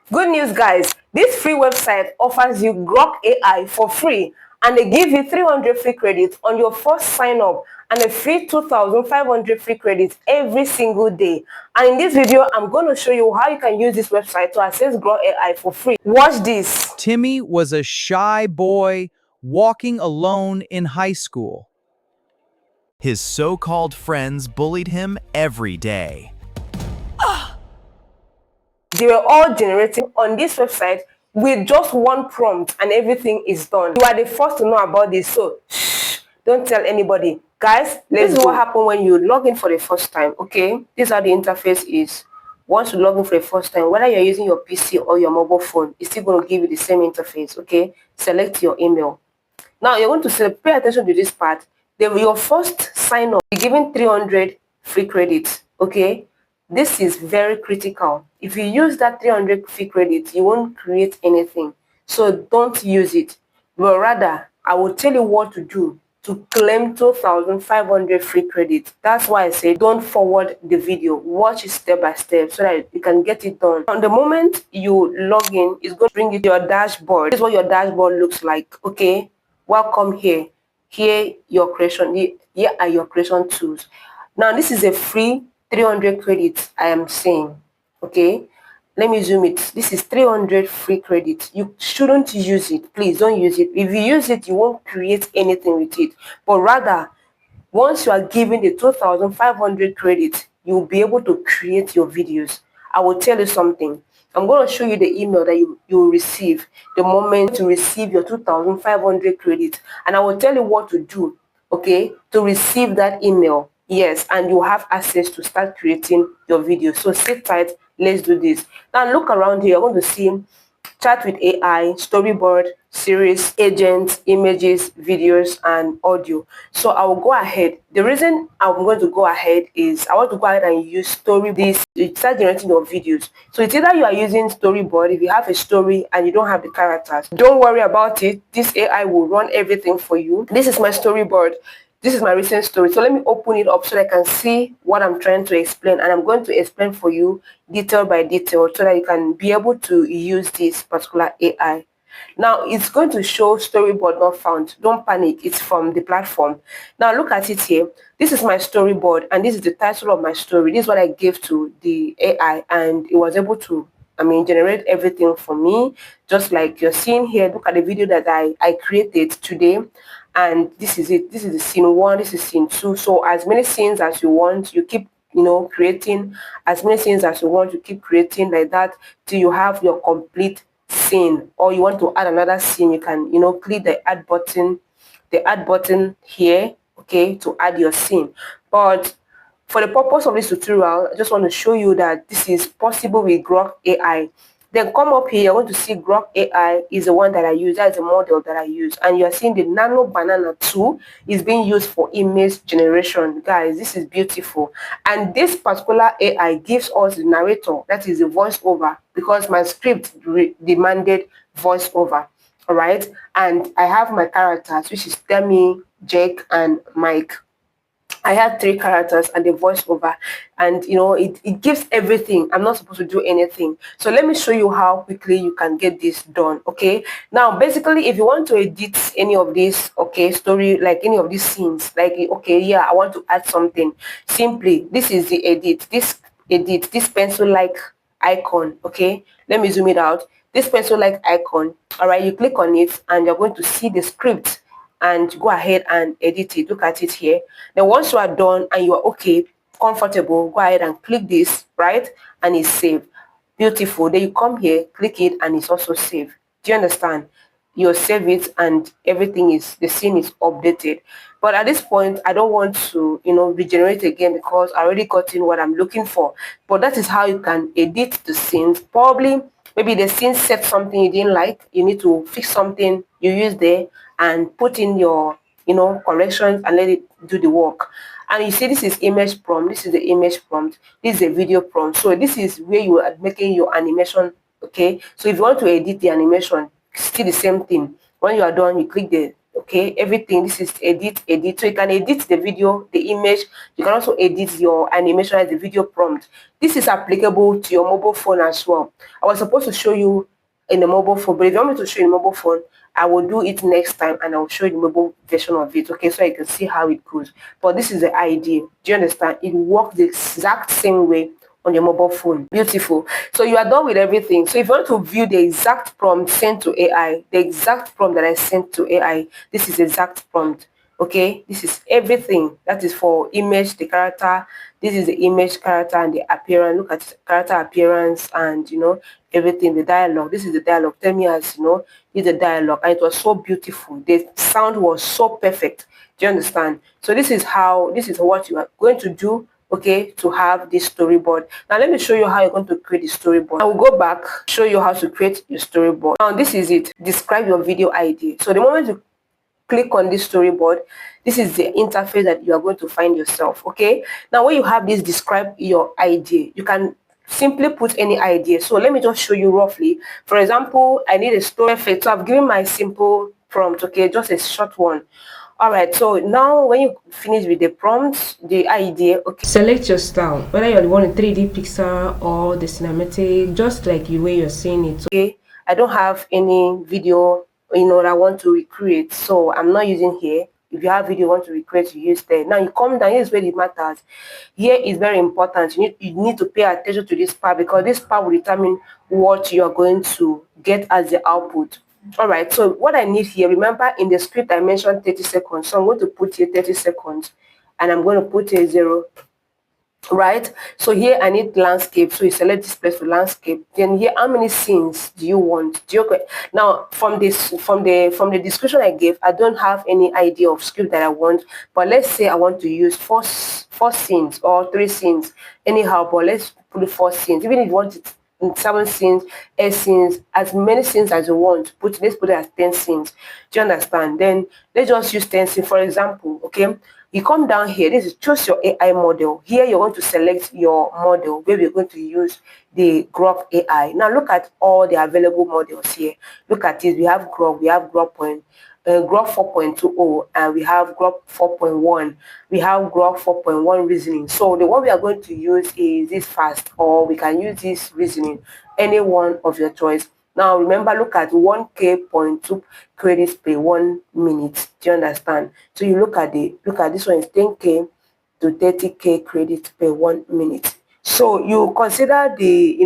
Good news, guys. This free website offers you Grok AI for free, and they give you 300 free credits on your first sign up and a free 2,500 free credits every single day. And in this video, I'm going to show you how you can use this website to access Grok AI for free. Watch this. Timmy was a shy boy walking alone in high school. His so-called friends bullied him every day. They were all generating on this website with just one prompt, and everything is done. You are the first to know about this, so shh, don't tell anybody. Guys, this is what happened when you log in for the first time. Okay, this is how the interface is. Once you log in for the first time, whether you're using your PC or your mobile phone, it's still going to give you the same interface. Okay, select your email. Now you're going to pay attention to this part. Your first sign up, you're given 300 free credits. Okay, this is very critical. If you use that 300 free credits, you won't create anything. So don't use it. But rather, I will tell you what to do to claim 2,500 free credits. That's why I say don't forward the video. Watch it step by step so that you can get it done. On the moment you log in, it's going to bring you to your dashboard. This is what your dashboard looks like. Okay, welcome here. Here are your creation tools. Now this is a free 300 credits I am saying. Okay, let me zoom it. This is 300 free credits. You shouldn't use it. Please don't use it. If you use it, you won't create anything with it. But rather, once you are given the 2,500 credits, you'll be able to create your videos. I will tell you something. I'm going to show you the email that you will receive the moment you receive your 2,500 credits. And I will tell you what to do, okay, to receive that email. Yes, and you have access to start creating your videos. So sit tight. Let's do this. Now look around here. You're going to see chat with AI, storyboard, series, agents, images, videos, and audio. So I will go ahead. The reason I'm going to go ahead is I want to go ahead and use storyboard. You start generating your videos. So it's either you are using storyboard, if you have a story and you don't have the characters, don't worry about it. This AI will run everything for you. This is my storyboard. This is my recent story. So let me open it up so that I can see what I'm trying to explain. And I'm going to explain for you detail by detail so that you can be able to use this particular AI. Now it's going to show storyboard not found. Don't panic. It's from the platform. Now look at it here. This is my storyboard and this is the title of my story. This is what I gave to the AI and it was able to generate everything for me, just like you're seeing here. Look at the video that I created today, and this is it. This is the scene one, this is scene two. So as many scenes as you want, you keep creating as many scenes as you want, you keep creating like that till you have your complete scene. Or you want to add another scene, you can click the add button here, okay, to add your scene. But for the purpose of this tutorial, I just want to show you that this is possible with Grok AI. Then come up here, you're going to see Grok AI is the one that I use. That is the model that I use. And you're seeing the Nano Banana 2 is being used for image generation. Guys, this is beautiful. And this particular AI gives us the narrator, that is the voiceover, because my script demanded voiceover. All right. And I have my characters, which is Demi, Jake, and Mike. I have 3 characters and the voiceover, and it gives everything. I'm not supposed to do anything. So let me show you how quickly you can get this done. Okay, now basically if you want to edit any of this, okay, story, like any of these scenes, like, okay, yeah, I want to add something, simply this is the edit, this pencil like icon. Okay, let me zoom it out. This pencil like icon, all right, you click on it and you're going to see the script and go ahead and edit it. Look at it here. Then once you are done and you are okay, comfortable, go ahead and click this, right? And it's saved. Beautiful. Then you come here, click it, and it's also saved. Do you understand? You save it and everything the scene is updated. But at this point, I don't want to, regenerate again because I already got in what I'm looking for. But that is how you can edit the scenes. Probably, maybe the scene said something you didn't like. You need to fix something you use there and put in your, corrections and let it do the work. And you see, this is image prompt. This is the image prompt. This is a video prompt. So this is where you are making your animation. Okay. So if you want to edit the animation, still the same thing. When you are done, you click the Okay, everything. This is edit. So you can edit the video, the image. You can also edit your animation as the video prompt. This is applicable to your mobile phone as well. I was supposed to show you in the mobile phone, but if you want me to show you in the mobile phone, I will do it next time and I will show you the mobile version of it. Okay, so you can see how it goes. But this is the idea. Do you understand? It works the exact same way on your mobile phone. Beautiful. So you are done with everything. So if you want to view the exact prompt sent to AI, the exact prompt that I sent to AI, this is the exact prompt. Okay, this is everything. That is for image, the character. This is the image, character, and the appearance. Look at character appearance and everything. The dialogue. This is the dialogue. Tell me as this is the dialogue, and it was so beautiful. The sound was so perfect. Do you understand? So this is what you are going to do, okay, to have this storyboard. Now let me show you how you're going to create the storyboard. I will go back, show you how to create your storyboard. Now this is it. Describe your video idea. So the moment you click on this storyboard, this is the interface that you are going to find yourself. Okay, now when you have this describe your idea, you can simply put any idea. So let me just show you roughly. For example, I need a story effect, so I've given my simple prompt, okay, just a short one. All right, so now when you finish with the prompts, the idea, okay, select your style, whether you want a 3D pixel or the cinematic, just like the way you're seeing it. Okay, I don't have any video that I want to recreate, so I'm not using here. If you have video you want to recreate, you use there. Now you come down, here's where it matters. Here is very important. You need to pay attention to this part, because this part will determine what you are going to get as the output. All right, so what I need here, remember in the script I mentioned 30 seconds, so I'm going to put here 30 seconds and I'm going to put here 0. Right, so here I need landscape, so you select this place for landscape. Then here, how many scenes do you want? Now from the description I gave, I don't have any idea of script that I want, but let's say I want to use four scenes or 3 scenes anyhow, but let's put 4 scenes. Even if you want it in 7 scenes, 8 scenes, as many scenes as you want, let's put it as 10 scenes. Do you understand? Then let's just use 10 scenes for example. Okay, you come down here, this is choose your AI model. Here you're going to select your model where we're going to use the Grok AI. Now look at all the available models here. Look at this. We have Grok, we have Grok 4.20, and we have Grok 4.1. We have Grok 4.1 reasoning. So the one we are going to use is this fast, or we can use this reasoning, any one of your choice. Now remember, look at 1K.2 credits per 1 minute. Do you understand? So you look at this one is 10K to 30K credits per 1 minute. So you consider the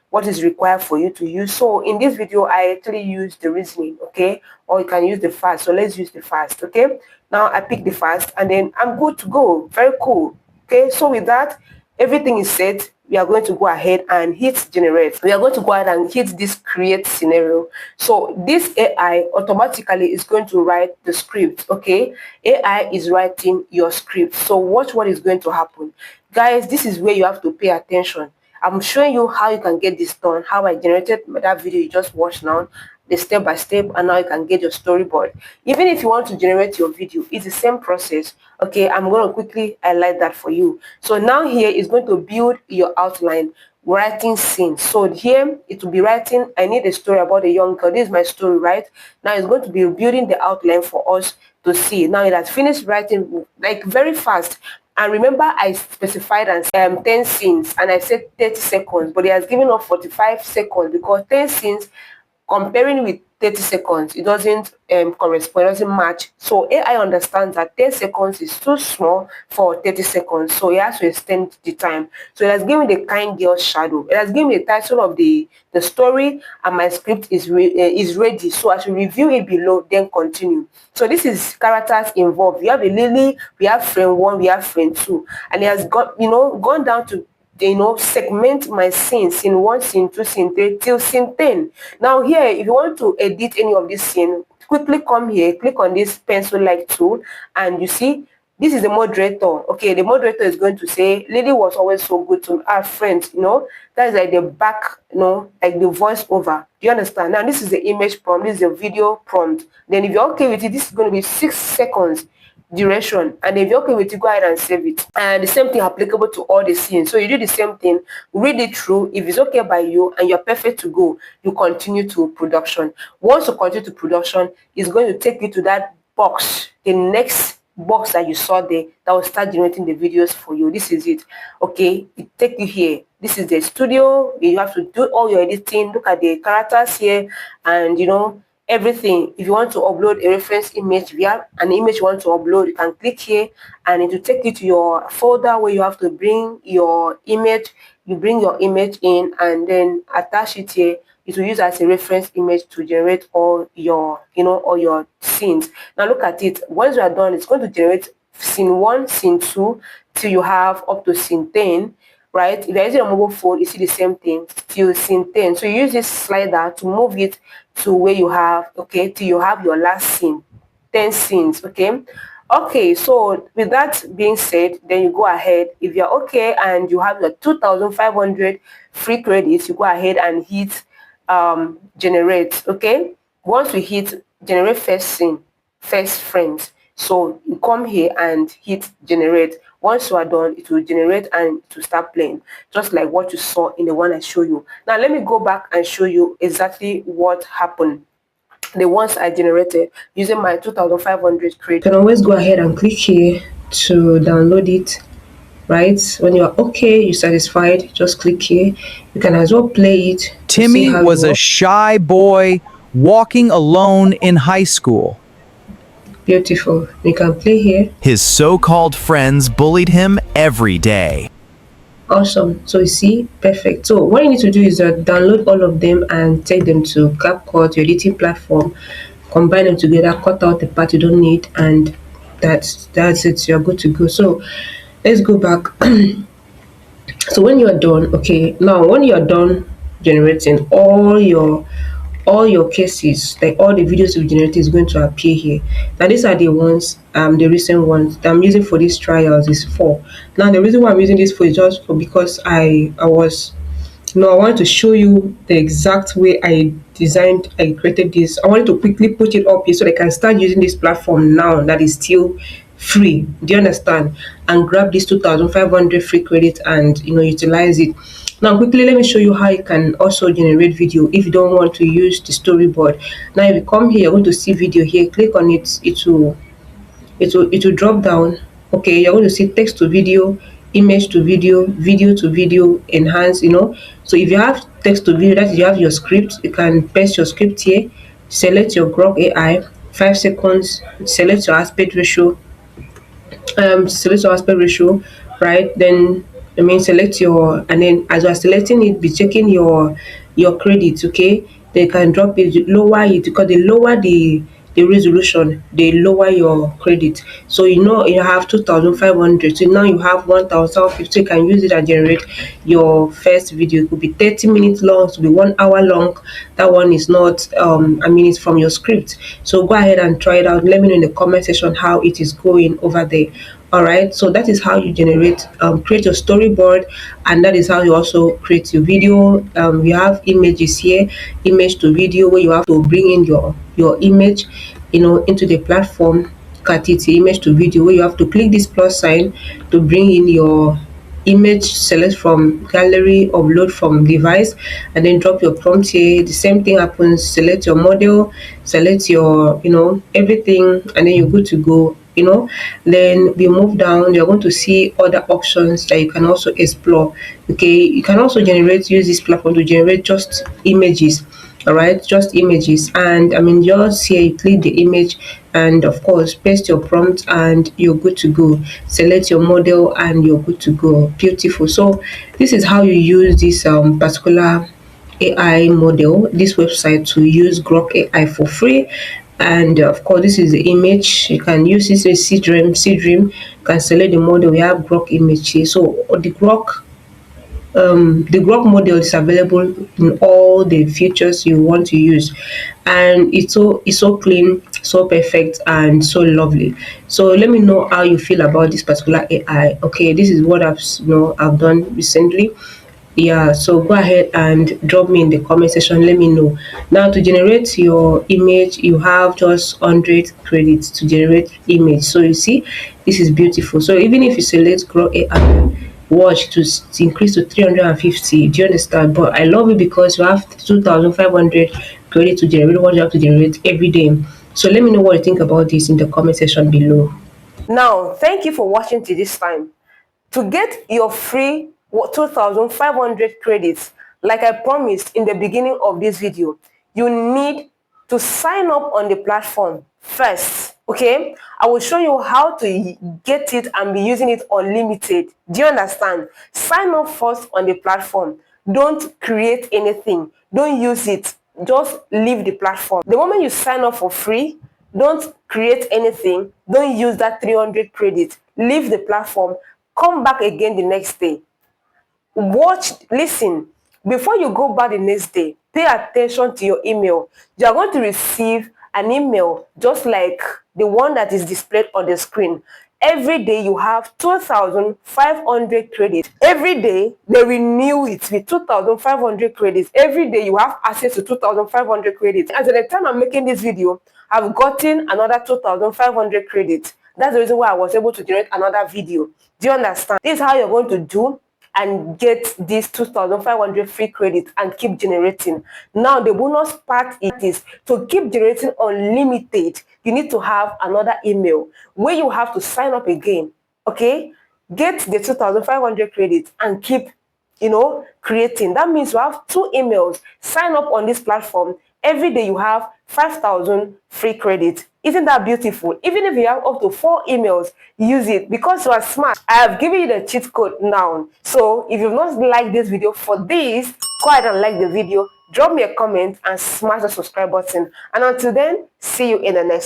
what is required for you to use. So in this video I actually use the reasoning, okay, or you can use the fast. So let's use the fast. Okay, now I pick the fast and then I'm good to go. Very cool. Okay, so with that, everything is set. We are going to go ahead and hit generate. We are going to go ahead and hit this create scenario. So this AI automatically is going to write the script. Okay, AI is writing your script. So watch what is going to happen, guys. This is where you have to pay attention. I'm showing you how you can get this done, how I generated that video you just watched now, the step by step, and now you can get your storyboard. Even if you want to generate your video, it's the same process. Okay, I'm going to quickly highlight that for you. So now here is going to build your outline, writing scenes. So here it will be writing, I need a story about a young girl. This is my story, right? Now it's going to be building the outline for us to see. Now it has finished writing like very fast. And remember, I specified as 10 scenes and I said 30 seconds, but it has given us 45 seconds because 10 scenes comparing with 30 seconds, it doesn't correspond, it doesn't match. So AI understands that 10 seconds is too small for 30 seconds, so it has to extend the time. So it has given the kind girl shadow. It has given me the title of the story, and my script is ready. So I should review it below, then continue. So this is characters involved. We have a Lily, we have friend 1, we have friend 2, and it has got gone down to segment my scenes, scene 1, scene 2, scene 3 till scene 10. Now here, if you want to edit any of this scene, quickly come here, click on this pencil like tool, and you see this is the moderator. Okay, the moderator is going to say Lily was always so good to our friends. That is like the back, like the voice over. Do you understand? Now this is the image prompt, this is the video prompt. Then if you're okay with it, this is going to be 6 seconds duration, and if you're okay with it, go ahead and save it. And the same thing applicable to all the scenes. So you do the same thing, read it through. If it's okay by you and you're perfect to go, you continue to production. Once you continue to production, it's going to take you to that box, the next box that you saw there, that will start generating the videos for you. This is it. Okay, it take you here. This is the studio. You have to do all your editing. Look at the characters here, and everything. If you want to upload a reference image, if you have an image you want to upload, you can click here and it will take you to your folder where you have to bring your image. You bring your image in and then attach it here. It will use as a reference image to generate all your all your scenes. Now look at it. Once you are done, it's going to generate scene 1, scene 2 till you have up to scene 10. Right? If you're using a mobile phone, you see the same thing till scene 10. So you use this slider to move it to where you have, okay, till you have your last scene, 10 scenes, okay? Okay, so with that being said, then you go ahead. If you're okay and you have your 2,500 free credits, you go ahead and hit generate, okay? Once we hit generate first scene, first frames, so you come here and hit generate. Once you are done, it will generate and it will start playing, just like what you saw in the one I showed you. Now let me go back and show you exactly what happened. The ones I generated using my 2,500 credits. You can always go ahead and click here to download it. Right, when you are okay, you're satisfied, just click here. You can as well play it. Timmy was a shy boy walking alone in high school. Beautiful. You can play here. His so-called friends bullied him every day. Awesome. So you see, perfect. So what you need to do is download all of them and take them to CapCut, your editing platform, combine them together, cut out the part you don't need, and that's it. You're good to go. So let's go back. So when you are done, okay, now when you are done generating all your cases, like all the videos you generated is going to appear here. Now these are the ones, the recent ones that I'm using for these trials is 4. Now the reason why I'm using this for is just for because I wanted to show you the exact way I created this. I wanted to quickly put it up here so they can start using this platform now that is still free. Do you understand? And grab this 2,500 free credit and utilize it. Now quickly let me show you how you can also generate video if you don't want to use the storyboard. Now if you come here, you're going to see video here, click on it, it will drop down. Okay, you're going to see text to video, image to video, video to video, enhance. So if you have text to video, that is, you have your script, you can paste your script here, select your Grok AI, 5 seconds, select your aspect ratio, right? Then select your, and then as you are selecting it, be checking your credits. Okay, they can drop it, lower it, because they lower the resolution, they lower your credit. So you have 2,500, so now you have 1,050. You can use it and generate your first video. It could be 30 minutes long, to be 1 hour long. That one is not it's from your script. So go ahead and try it out. Let me know in the comment section how it is going over there. All right, so that is how you create your storyboard, and that is how you also create your video. We have images here, image to video, where you have to bring in your image into the platform. Cut it, image to video, where you have to click this plus sign to bring in your image, select from gallery, upload from device, and then drop your prompt here. The same thing happens. Select your model, select your everything, and then you're good to go. Then we move down, you're going to see other options that you can also explore. Okay, you can also use this platform to generate just images. All right, just images, and just here you click the image, and of course paste your prompt, and you're good to go. Select your model and you're good to go. Beautiful. So this is how you use this particular AI model, this website, to use Grok AI for free. And of course, this is the image. You can use this as C-Dream. You can select the model. We have Grok image here. So the Grok model is available in all the features you want to use, and it's so clean, so perfect, and so lovely. So let me know how you feel about this particular AI. Okay, this is what I've done recently. Yeah, so go ahead and drop me in the comment section. Let me know. Now, to generate your image, you have just 100 credits to generate image. So you see, this is beautiful. So even if you select Grow AI, watch to increase to 350. Do you understand? But I love it because you have 2,500 credits to generate what you have to generate every day. So let me know what you think about this in the comment section below. Now, thank you for watching till this time. To get your free 2,500 credits, like I promised in the beginning of this video, you need to sign up on the platform first. Okay, I will show you how to get it and be using it unlimited. Do you understand? Sign up first on the platform. Don't create anything. Don't use it. Just leave the platform. The moment you sign up for free, don't create anything. Don't use that 300 credits. Leave the platform. Come back again the next day. Watch, listen. Before you go back the next day, pay attention to your email. You are going to receive an email just like the one that is displayed on the screen. Every day you have 2,500 credits. Every day they renew it with 2,500 credits. Every day you have access to 2,500 credits. As at the time I'm making this video, I've gotten another 2,500 credits. That's the reason why I was able to generate another video. Do you understand? This is how you're going to do and get these 2,500 free credits and keep generating. Now, the bonus part is to keep generating unlimited. You need to have another email where you have to sign up again. Okay? Get the 2,500 credits and keep, creating. That means you have 2 emails. Sign up on this platform. Every day you have 5,000 free credits. Isn't that beautiful? Even if you have up to 4 emails, use it because you are smart. I have given you the cheat code now. So if you've not liked this video for this, go ahead and like the video, drop me a comment and smash the subscribe button. And until then, see you in the next